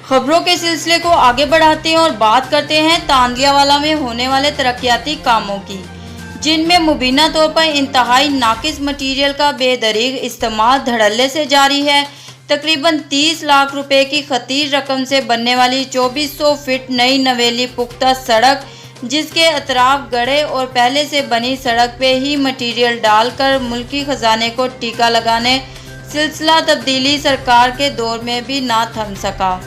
खबरों के सिलसिले को आगे बढ़ाते हैं और बात करते हैं तांदलियावाला में होने वाले तरक्याती कामों की, जिनमें मुबीना तौर पर इंतहाई नाकिस मटीरियल का बेदरीग इस्तेमाल धड़ल्ले से जारी है। तकरीबन 30 लाख रुपए की खतीर रकम से बनने वाली 2400 फीट नई नवेली पुख्ता सड़क, जिसके अतराफ गड़े और पहले से बनी सड़क पे ही मटीरियल डालकर मुल्की खजाने को टीका लगाने सिलसिला तब्दीली सरकार के दौर में भी ना थम सका।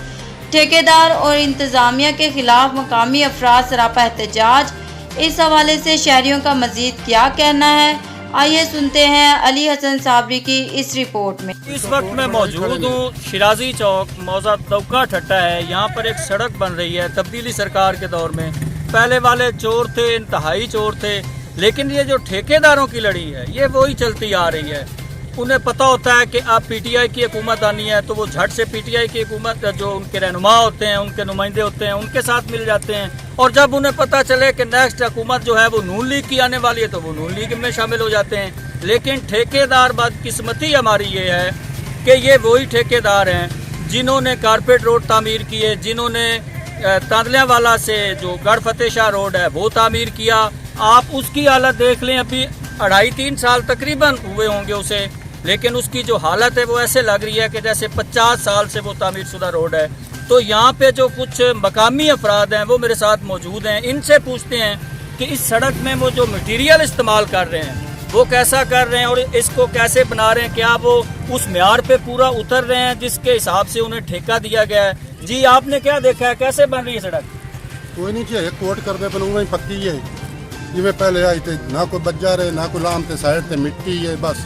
ठेकेदार और इंतज़ामिया के खिलाफ मकामी अफराद सरापा एहतजाज। इस हवाले से शहरियों का मजीद क्या कहना है, आइए सुनते हैं अली हसन साबरी की इस रिपोर्ट में। इस वक्त मैं मौजूद हूँ शिराजी चौक, मौजा दौका ठट्टा है। यहाँ पर एक सड़क बन रही है तब्दीली सरकार के दौर में। पहले वाले चोर थे, इंतहाई चोर थे, लेकिन ये जो ठेकेदारों की लड़ी है ये वही चलती आ रही है। उन्हें पता होता है कि अब पीटीआई की हुकूमत आनी है तो वो झट से पीटीआई की हुकूमत, जो उनके रहनुमा होते हैं, उनके नुमाइंदे होते हैं, उनके साथ मिल जाते हैं। और जब उन्हें पता चले कि नेक्स्ट हुकूमत जो है वो नून लीग की आने वाली है तो वो नून लीग में शामिल हो जाते हैं। लेकिन ठेकेदार बदकिस्मती हमारी ये है कि ये वही ठेकेदार हैं जिन्होंने कारपेट रोड तामीर किए, जिन्होंने तांदलियावाला से जो गढ़ फतेह शाह रोड है वो तामीर किया। आप उसकी हालत देख लें, अभी 2.5-3 साल तकरीबन हुए होंगे उसे, लेकिन उसकी जो हालत है वो ऐसे लग रही है कि जैसे 50 साल से वो तामीर शुदा रोड है। तो यहाँ पे जो कुछ मकामी अफराद हैं वो मेरे साथ मौजूद हैं, इनसे पूछते हैं कि इस सड़क में वो जो मटीरियल इस्तेमाल कर रहे हैं वो कैसा कर रहे हैं और इसको कैसे बना रहे हैं। क्या वो उस म्यार पे पूरा उतर रहे हैं जिसके हिसाब से उन्हें ठेका दिया गया है। जी आपने क्या देखा है, कैसे बन रही है सड़क? कोई नहीं चाहिए, कोट कर दे पर पक्की है जिमें पहले आई थे, ना कोई बज्जा रहे ना कोई लाम थे, साइड थे मिट्टी है, बस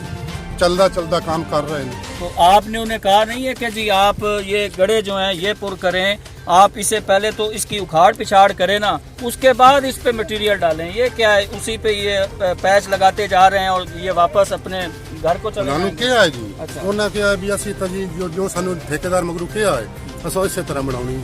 चलता काम कर रहे हैं। तो आपने उन्हें कहा नहीं है कि जी आप ये गड़े जो हैं ये पुर करें, आप इसे पहले तो इसकी उखाड़ पिछाड़ करें ना, उसके बाद इस पे मटेरियल डालें? ये क्या है, उसी पे ये पैच लगाते जा रहे हैं और ये वापस अपने घर को चले जाएंगे। क्या है जी? अच्छा, उन्हें क्या है भी असी तजी जो सानू ठेकेदार मगरू क्या है असो इस तरह बनानी।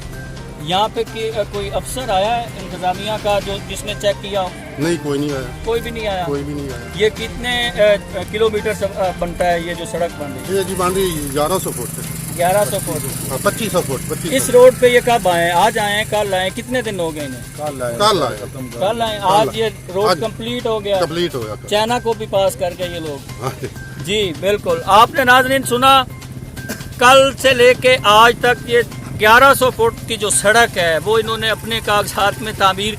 यहाँ पे कोई अफसर आया है इंतजामिया का जो जिसने चेक किया हो? नहीं, कोई नहीं आया। कोई भी नहीं आया? कोई भी नहीं आया। ये कितने किलोमीटर से बनता है ये जो सड़क बन रही है? ये जी बन रही 1100 फुट 1100 फुट 2500 फुट 2500। इस रोड पे ये कब आए? आज आए, कल आए, कितने दिन हो गए इन्हें? कल आए। आज ये रोड कंप्लीट हो गया, कंप्लीट हो गया, चाइना को भी पास कर गए ये लोग। जी बिल्कुल, आपने नाज़रीन सुना, कल से लेके आज तक ये 1100 फुट की जो सड़क है वो इन्होंने अपने कागजात में तामीर